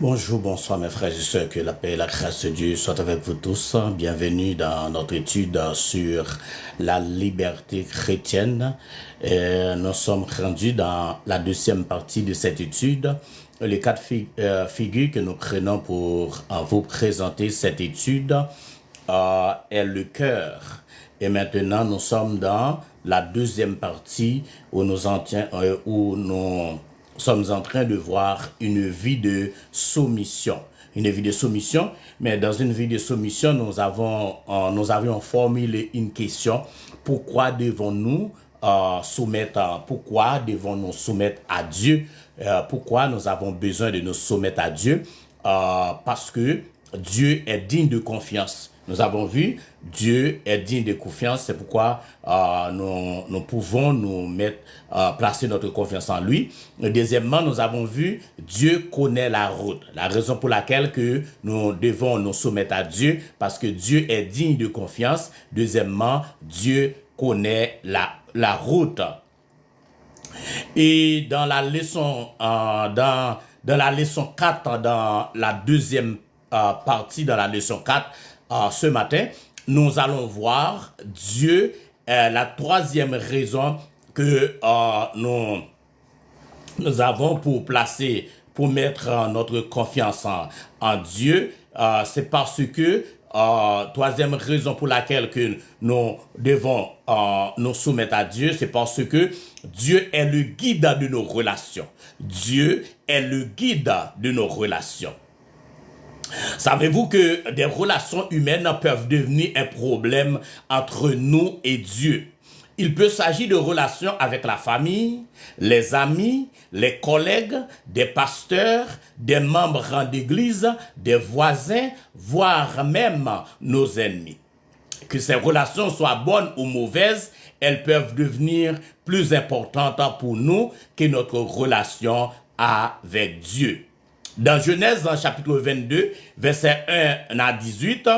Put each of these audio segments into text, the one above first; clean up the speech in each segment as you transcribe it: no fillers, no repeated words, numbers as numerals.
Bonjour, bonsoir mes frères et sœurs, que la paix et la grâce de Dieu soient avec vous tous. Bienvenue dans notre étude sur la liberté chrétienne. Nous sommes rendus dans la deuxième partie de cette étude. Les quatre figures que nous prenons pour vous présenter cette étude est le cœur. Et maintenant, nous sommes dans la deuxième partie où nous sommes en train de voir une vie de soumission. Une vie de soumission, mais dans une vie de soumission, nous avions formulé une question. Pourquoi devons-nous nous soumettre à Dieu? Pourquoi nous avons besoin de nous soumettre à Dieu? Parce que Dieu est digne de confiance. Nous avons vu, Dieu est digne de confiance, c'est pourquoi nous pouvons placer notre confiance en lui. Deuxièmement, nous avons vu, Dieu connaît la route. La raison pour laquelle que nous devons nous soumettre à Dieu, parce que Dieu est digne de confiance. Deuxièmement, Dieu connaît la route. Et dans la leçon, dans la leçon 4, dans la deuxième partie, dans la leçon 4, ce matin, nous allons voir Dieu, la troisième raison que nous avons pour mettre notre confiance en Dieu. C'est parce que, troisième raison pour laquelle que nous devons nous soumettre à Dieu, c'est parce que Dieu est le guide de nos relations. Dieu est le guide de nos relations. Savez-vous que des relations humaines peuvent devenir un problème entre nous et Dieu? Il peut s'agir de relations avec la famille, les amis, les collègues, des pasteurs, des membres d'église, des voisins, voire même nos ennemis. Que ces relations soient bonnes ou mauvaises, elles peuvent devenir plus importantes pour nous que notre relation avec Dieu. Dans Genèse, dans chapitre 22, verset 1 à 18,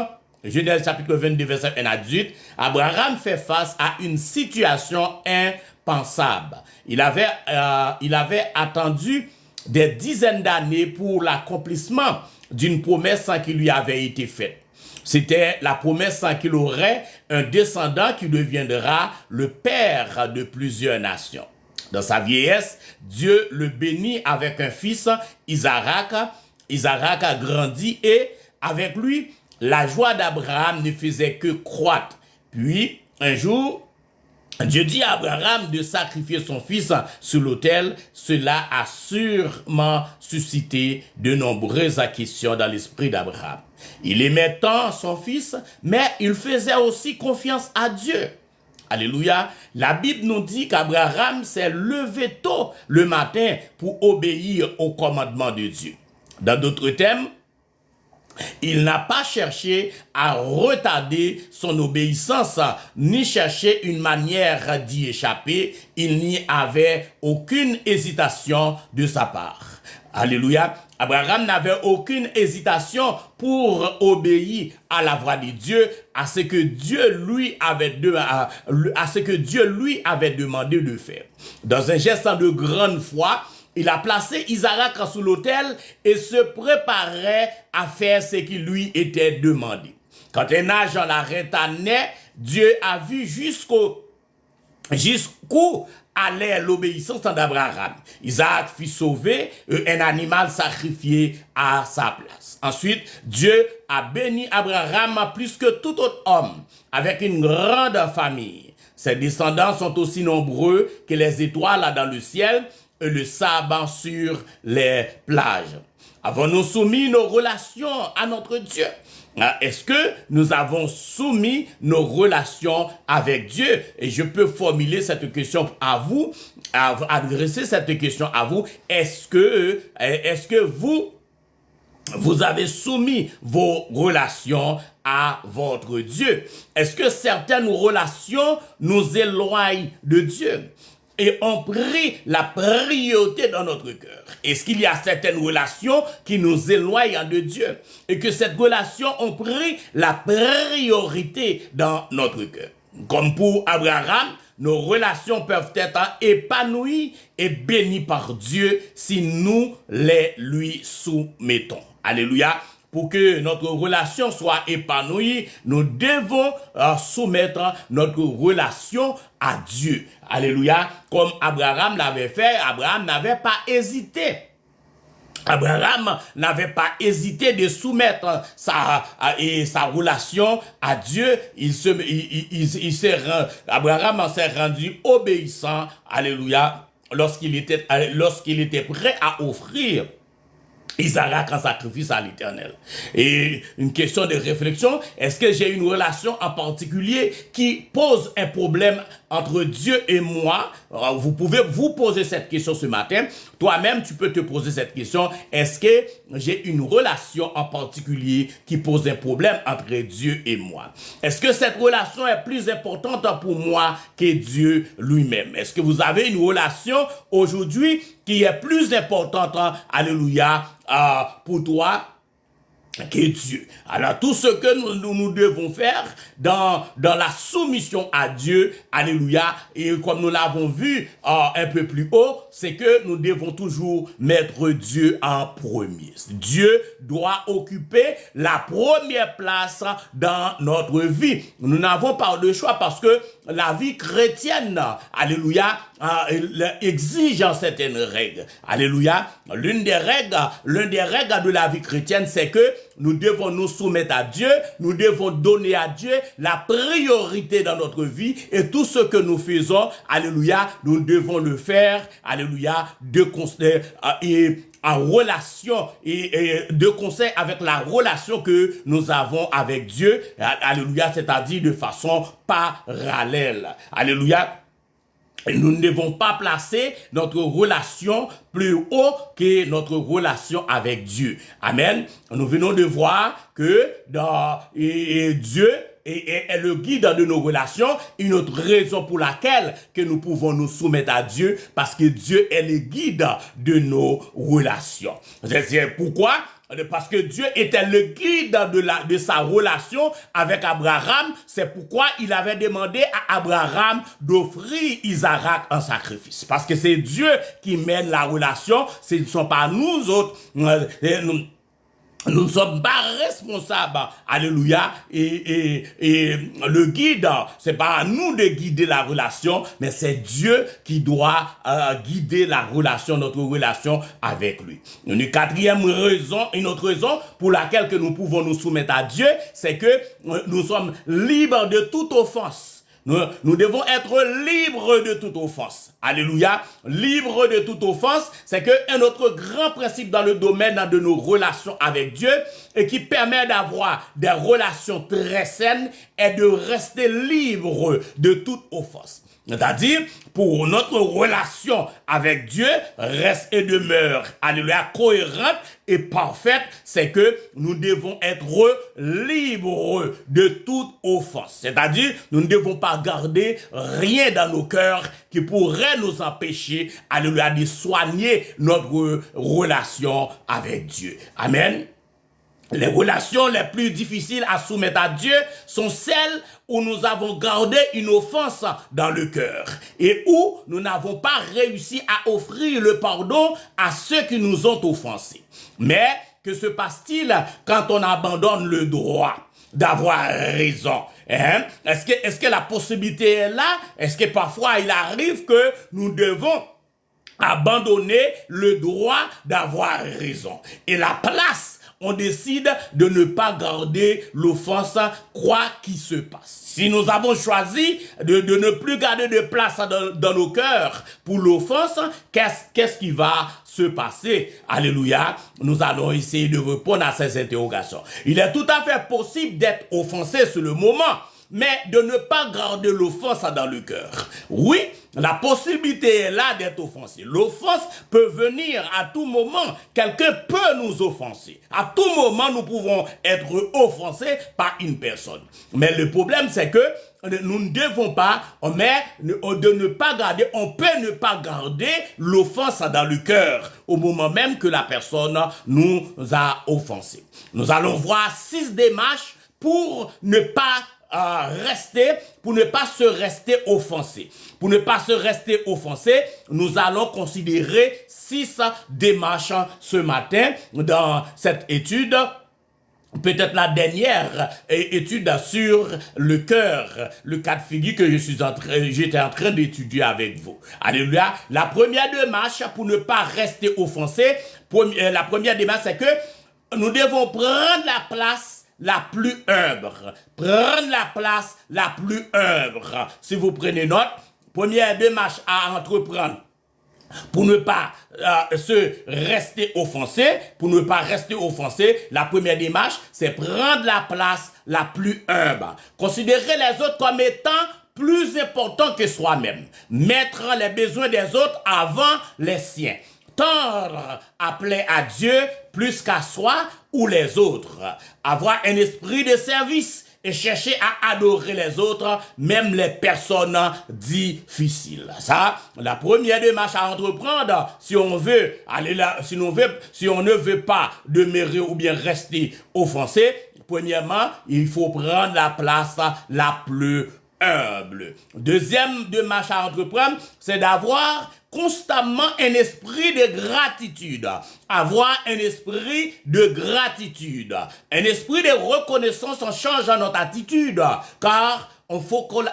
Genèse chapitre 22, verset 1 à 18, Abraham fait face à une situation impensable. Il avait attendu des dizaines d'années pour l'accomplissement d'une promesse qui lui avait été faite. C'était la promesse qu'il aurait un descendant qui deviendra le père de plusieurs nations. Dans sa vieillesse, Dieu le bénit avec un fils, Isaac. Isaac a grandi et avec lui, la joie d'Abraham ne faisait que croître. Puis, un jour, Dieu dit à Abraham de sacrifier son fils sur l'autel. Cela a sûrement suscité de nombreuses questions dans l'esprit d'Abraham. Il aimait tant son fils, mais il faisait aussi confiance à Dieu. Alléluia. La Bible nous dit qu'Abraham s'est levé tôt le matin pour obéir au commandement de Dieu. Dans d'autres termes, il n'a pas cherché à retarder son obéissance, ni cherché une manière d'y échapper. Il n'y avait aucune hésitation de sa part. Alléluia. Abraham n'avait aucune hésitation pour obéir à la voix de Dieu, à ce que Dieu lui avait demandé de faire. Dans un geste de grande foi, il a placé Isaac sous l'autel et se préparait à faire ce qui lui était demandé. Quand un âge en l'arrêta naît, Dieu a vu jusqu'où allait l'obéissance d'Abraham. Isaac fit sauver un animal sacrifié à sa place. Ensuite, Dieu a béni Abraham plus que tout autre homme, avec une grande famille. Ses descendants sont aussi nombreux que les étoiles dans le ciel et le sable sur les plages. Avons-nous soumis nos relations à notre Dieu? Est-ce que nous avons soumis nos relations avec Dieu? Et je peux formuler cette question à vous, adresser cette question à vous. Est-ce que vous avez soumis vos relations à votre Dieu? Est-ce que certaines relations nous éloignent de Dieu et ont pris la priorité dans notre cœur? Est-ce qu'il y a certaines relations qui nous éloignent de Dieu et que cette relation ont pris la priorité dans notre cœur? Comme pour Abraham, nos relations peuvent être épanouies et bénies par Dieu si nous les lui soumettons. Alléluia. Pour que notre relation soit épanouie, nous devons soumettre notre relation à Dieu. Alléluia. Comme Abraham l'avait fait, Abraham n'avait pas hésité. Abraham n'avait pas hésité de soumettre sa relation à Dieu. Abraham s'est rendu obéissant, alléluia, lorsqu'il était prêt à offrir Isaac en sacrifice à l'Éternel. Et une question de réflexion, est-ce que j'ai une relation en particulier qui pose un problème entre Dieu et moi? Vous pouvez vous poser cette question ce matin. Toi-même, tu peux te poser cette question. Est-ce que j'ai une relation en particulier qui pose un problème entre Dieu et moi? Est-ce que cette relation est plus importante pour moi que Dieu lui-même? Est-ce que vous avez une relation aujourd'hui qui est plus importante, alléluia, pour toi que Dieu? Alors tout ce que nous devons faire dans la soumission à Dieu, alléluia, et comme nous l'avons vu un peu plus haut, c'est que nous devons toujours mettre Dieu en premier. Dieu doit occuper la première place dans notre vie. Nous n'avons pas de choix parce que la vie chrétienne, alléluia, exige certaines règles. Alléluia. L'une des règles de la vie chrétienne, c'est que nous devons nous soumettre à Dieu, nous devons donner à Dieu la priorité dans notre vie et tout ce que nous faisons, alléluia, nous devons le faire, alléluia, en relation et de concert avec la relation que nous avons avec Dieu, alléluia, c'est-à-dire de façon parallèle. Alléluia. Et nous ne devons pas placer notre relation plus haut que notre relation avec Dieu. Amen. Nous venons de voir que Dieu est le guide de nos relations. Une autre raison pour laquelle que nous pouvons nous soumettre à Dieu, parce que Dieu est le guide de nos relations. C'est pourquoi? Parce que Dieu était le guide de sa relation avec Abraham. C'est pourquoi il avait demandé à Abraham d'offrir Isaac en sacrifice. Parce que c'est Dieu qui mène la relation. Ce ne sont pas nous autres. Nous ne sommes pas responsables, alléluia, et le guide, c'est pas à nous de guider la relation, mais c'est Dieu qui doit guider la relation, notre relation avec lui. Une autre raison pour laquelle que nous pouvons nous soumettre à Dieu, c'est que nous sommes libres de toute offense. Nous devons être libres de toute offense. Alléluia. Libres de toute offense, c'est un autre grand principe dans le domaine de nos relations avec Dieu et qui permet d'avoir des relations très saines et de rester libre de toute offense. C'est-à-dire, pour notre relation avec Dieu reste et demeure, alléluia, cohérente et parfaite, c'est que nous devons être libres de toute offense. C'est-à-dire, nous ne devons pas garder rien dans nos cœurs qui pourrait nous empêcher, alléluia, de soigner notre relation avec Dieu. Amen. Les relations les plus difficiles à soumettre à Dieu sont celles où nous avons gardé une offense dans le cœur et où nous n'avons pas réussi à offrir le pardon à ceux qui nous ont offensés. Mais que se passe-t-il quand on abandonne le droit d'avoir raison? Est-ce que la possibilité est là? Est-ce que parfois il arrive que nous devons abandonner le droit d'avoir raison? Et la place, on décide de ne pas garder l'offense, quoi qu'il se passe. Si nous avons choisi de ne plus garder de place dans nos cœurs pour l'offense, qu'est-ce qui va se passer? Alléluia. Nous allons essayer de répondre à ces interrogations. Il est tout à fait possible d'être offensé sur le moment, mais de ne pas garder l'offense dans le cœur. Oui, la possibilité est là d'être offensé. L'offense peut venir à tout moment. Quelqu'un peut nous offenser. À tout moment, nous pouvons être offensés par une personne. Mais le problème, c'est que nous ne devons pas, on peut ne pas garder l'offense dans le cœur au moment même que la personne nous a offensés. Nous allons voir 6 démarches pour ne pas pour ne pas se rester offensé. Pour ne pas se rester offensé, nous allons considérer 6 démarches ce matin dans cette étude. Peut-être la dernière étude sur le cœur, le cas de figure que j'étais en train d'étudier avec vous. Alléluia. La première démarche pour ne pas rester offensé, la première démarche c'est que nous devons prendre la place la plus humble. Prendre la place la plus humble. Si vous prenez note, première démarche à entreprendre pour ne pas se rester offensé, la première démarche, c'est prendre la place la plus humble. Considérer les autres comme étant plus importants que soi-même. Mettre les besoins des autres avant les siens. Tendre à plaire à Dieu plus qu'à soi ou les autres. Avoir un esprit de service et chercher à adorer les autres, même les personnes difficiles. Ça, la première démarche à entreprendre, si on veut aller là, si on ne veut pas demeurer ou bien rester offensé, premièrement, il faut prendre la place la plus humble. Deuxième démarche à entreprendre, c'est d'avoir constamment un esprit de gratitude. Avoir un esprit de gratitude. Un esprit de reconnaissance en changeant notre attitude. Car on focalise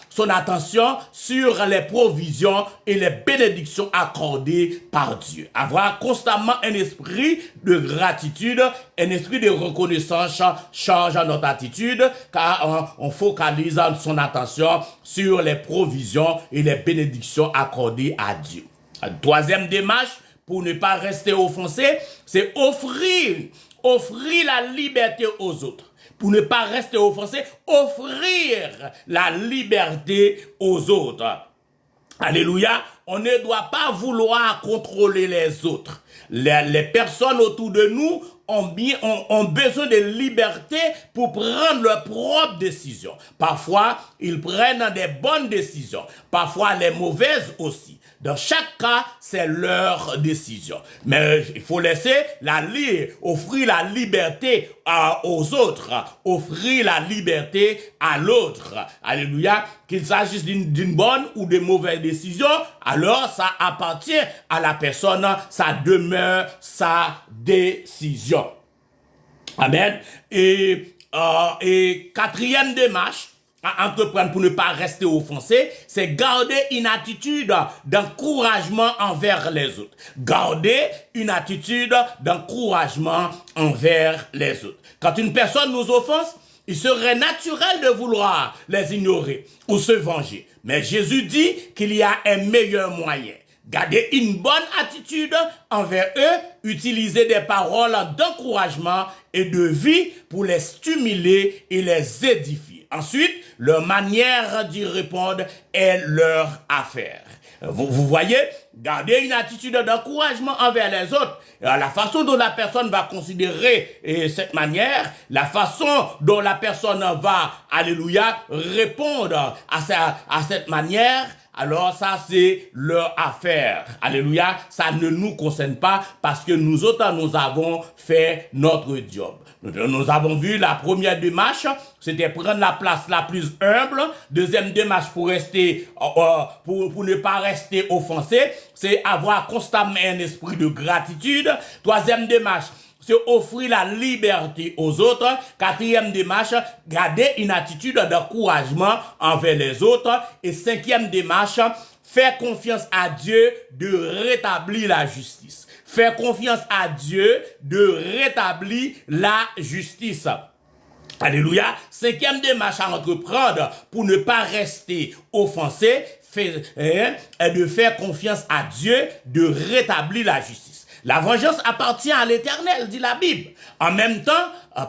son attention sur les provisions et les bénédictions accordées par Dieu. Avoir constamment un esprit de gratitude, un esprit de reconnaissance change notre attitude car on focalise son attention sur les provisions et les bénédictions accordées à Dieu. La troisième démarche pour ne pas rester offensé, c'est offrir la liberté aux autres. Pour ne pas rester offensé, offrir la liberté aux autres. Alléluia. On ne doit pas vouloir contrôler les autres. Les personnes autour de nous ont besoin de liberté pour prendre leurs propres décisions. Parfois, ils prennent des bonnes décisions. Parfois, les mauvaises aussi. Dans chaque cas, c'est leur décision. Mais il faut offrir la liberté aux autres, offrir la liberté à l'autre. Alléluia. Qu'il s'agisse d'une bonne ou de mauvaise décision, alors ça appartient à la personne, ça demeure sa décision. Amen. Et quatrième démarche à entreprendre pour ne pas rester offensé, c'est garder une attitude d'encouragement envers les autres. Garder une attitude d'encouragement envers les autres. Quand une personne nous offense, il serait naturel de vouloir les ignorer ou se venger. Mais Jésus dit qu'il y a un meilleur moyen. Garder une bonne attitude envers eux, utiliser des paroles d'encouragement et de vie pour les stimuler et les édifier. Ensuite, leur manière d'y répondre est leur affaire. Vous voyez, garder une attitude d'encouragement envers les autres, la façon dont la personne va considérer cette manière, la façon dont la personne va, alléluia, répondre à cette manière, alors ça c'est leur affaire. Alléluia, ça ne nous concerne pas parce que nous autres, nous avons fait notre job. Nous avons vu la première démarche, c'était prendre la place la plus humble. Deuxième démarche pour ne pas rester offensé, c'est avoir constamment un esprit de gratitude. Troisième démarche, c'est offrir la liberté aux autres. Quatrième démarche, garder une attitude d'encouragement envers les autres. Et cinquième démarche, faire confiance à Dieu de rétablir la justice. Faire confiance à Dieu de rétablir la justice. Alléluia. Cinquième démarche à entreprendre pour ne pas rester offensé, est de faire confiance à Dieu de rétablir la justice. La vengeance appartient à l'Éternel, dit la Bible. En même temps,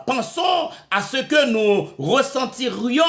pensons à ce que nous ressentirions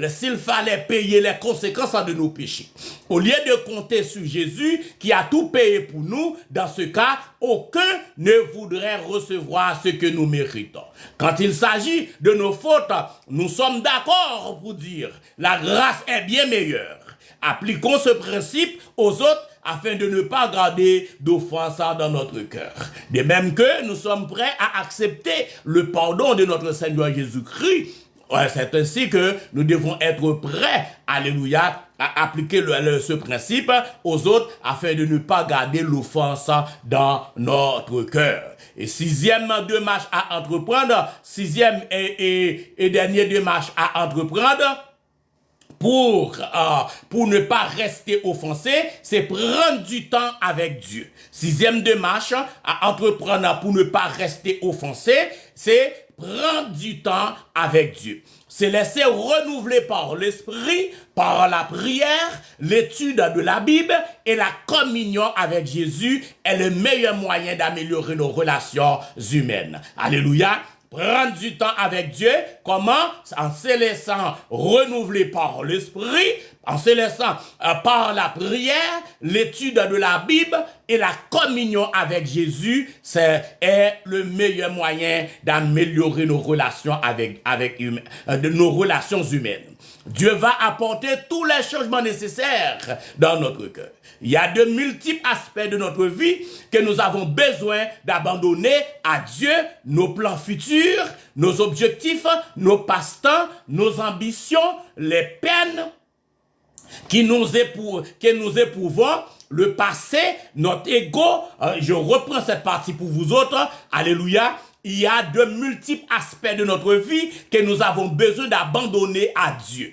s'il fallait payer les conséquences de nos péchés. Au lieu de compter sur Jésus qui a tout payé pour nous, dans ce cas, aucun ne voudrait recevoir ce que nous méritons. Quand il s'agit de nos fautes, nous sommes d'accord pour dire la grâce est bien meilleure. Appliquons ce principe aux autres afin de ne pas garder d'offense dans notre cœur. De même que nous sommes prêts à accepter le pardon de notre Seigneur Jésus-Christ. Ouais, c'est ainsi que nous devons être prêts, alléluia, à appliquer ce principe aux autres afin de ne pas garder l'offense dans notre cœur. Et sixième démarche à entreprendre, sixième et dernière démarche à entreprendre, pour ne pas rester offensé, c'est prendre du temps avec Dieu. Sixième démarche à entreprendre pour ne pas rester offensé, c'est prendre du temps avec Dieu. C'est laisser renouveler par l'Esprit, par la prière, l'étude de la Bible et la communion avec Jésus est le meilleur moyen d'améliorer nos relations humaines. Alléluia. Prendre du temps avec Dieu, comment? En se laissant renouveler par l'Esprit, en se laissant par la prière, l'étude de la Bible et la communion avec Jésus, est le meilleur moyen d'améliorer nos relations nos relations humaines. Dieu va apporter tous les changements nécessaires dans notre cœur. Il y a de multiples aspects de notre vie que nous avons besoin d'abandonner à Dieu, nos plans futurs, nos objectifs, nos passe-temps, nos ambitions, les peines que nous éprouvons, le passé, notre ego. Je reprends cette partie pour vous autres. Alléluia. Il y a de multiples aspects de notre vie que nous avons besoin d'abandonner à Dieu.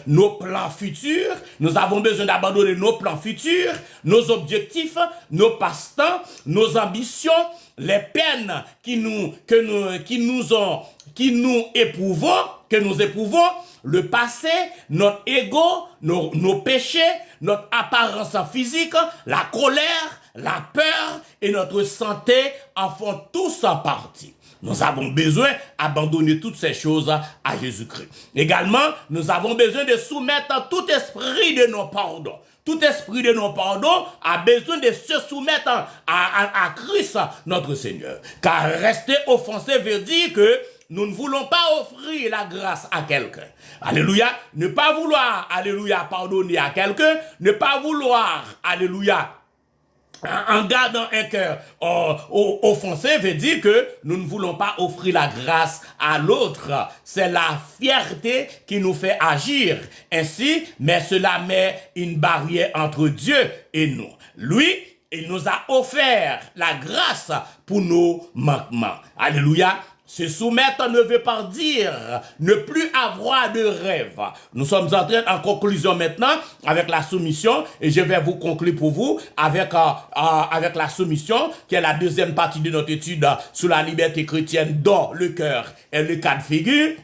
Nos plans futurs, nous avons besoin d'abandonner nos plans futurs, nos objectifs, nos passe-temps, nos ambitions, les peines que nous éprouvons, le passé, notre ego, nos péchés, notre apparence physique, la colère, la peur et notre santé en font tous en partie. Nous avons besoin d'abandonner toutes ces choses à Jésus-Christ. Également, nous avons besoin de soumettre tout esprit de nos pardons. Tout esprit de nos pardons a besoin de se soumettre à Christ, notre Seigneur. Car rester offensé veut dire que nous ne voulons pas offrir la grâce à quelqu'un. Alléluia. Ne pas vouloir, alléluia, pardonner à quelqu'un. Ne pas vouloir, alléluia, en gardant un cœur offensé veut dire que nous ne voulons pas offrir la grâce à l'autre. C'est la fierté qui nous fait agir ainsi, mais cela met une barrière entre Dieu et nous. Lui, il nous a offert la grâce pour nos manquements. Alléluia. Se soumettre ne veut pas dire ne plus avoir de rêve. Nous sommes en conclusion maintenant avec la soumission et je vais vous conclure pour vous avec la soumission qui est la deuxième partie de notre étude sur la liberté chrétienne dont le cœur est le cas de figure.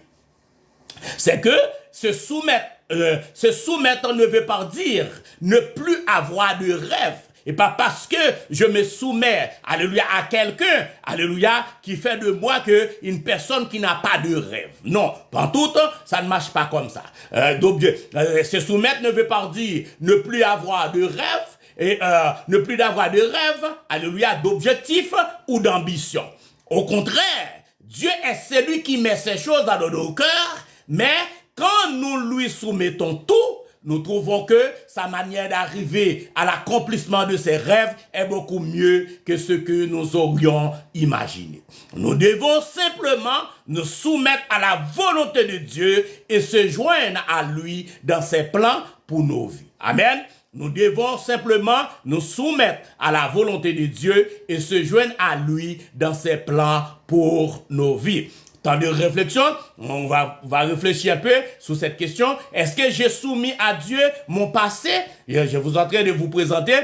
C'est que se soumettre ne veut pas dire ne plus avoir de rêve. Et pas parce que je me soumets, alléluia, à quelqu'un, alléluia, qui fait de moi une personne qui n'a pas de rêve. Non, pantoute, ça ne marche pas comme ça. Donc, se soumettre ne veut pas dire ne plus avoir de rêve, et ne plus d'avoir de rêve, alléluia, d'objectif ou d'ambition. Au contraire, Dieu est celui qui met ces choses dans nos cœurs, mais quand nous lui soumettons tout, nous trouvons que sa manière d'arriver à l'accomplissement de ses rêves est beaucoup mieux que ce que nous aurions imaginé. Nous devons simplement nous soumettre à la volonté de Dieu et se joindre à lui dans ses plans pour nos vies. Amen. Nous devons simplement nous soumettre à la volonté de Dieu et se joindre à lui dans ses plans pour nos vies. Temps de réflexion, on va réfléchir un peu sur cette question. Est-ce que j'ai soumis à Dieu mon passé? Je suis en train de vous présenter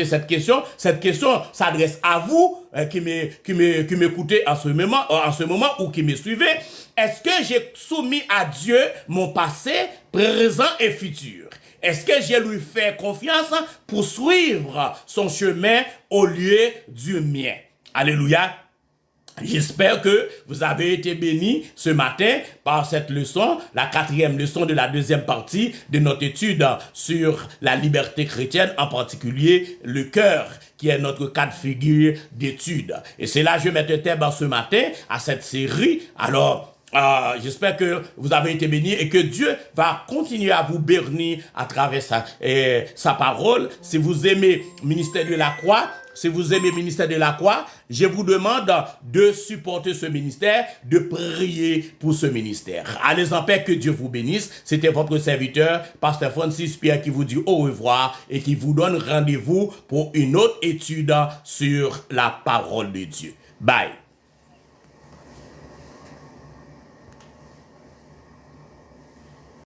cette question. Cette question s'adresse à vous qui m'écoutez en ce moment ou qui me suivez. Est-ce que j'ai soumis à Dieu mon passé, présent et futur? Est-ce que je lui fais confiance pour suivre son chemin au lieu du mien? Alléluia. J'espère que vous avez été bénis ce matin par cette leçon, la 4e leçon de la deuxième partie de notre étude sur la liberté chrétienne, en particulier le cœur, qui est notre cas de figure d'étude. Et c'est là que je mets un terme ce matin à cette série. Alors, J'espère que vous avez été bénis et que Dieu va continuer à vous bénir à travers sa parole. Si vous aimez Ministère de la Croix, je vous demande de supporter ce ministère, de prier pour ce ministère. Allez en paix, que Dieu vous bénisse. C'était votre serviteur, Pasteur Francis Pierre, qui vous dit au revoir et qui vous donne rendez-vous pour une autre étude sur la parole de Dieu. Bye.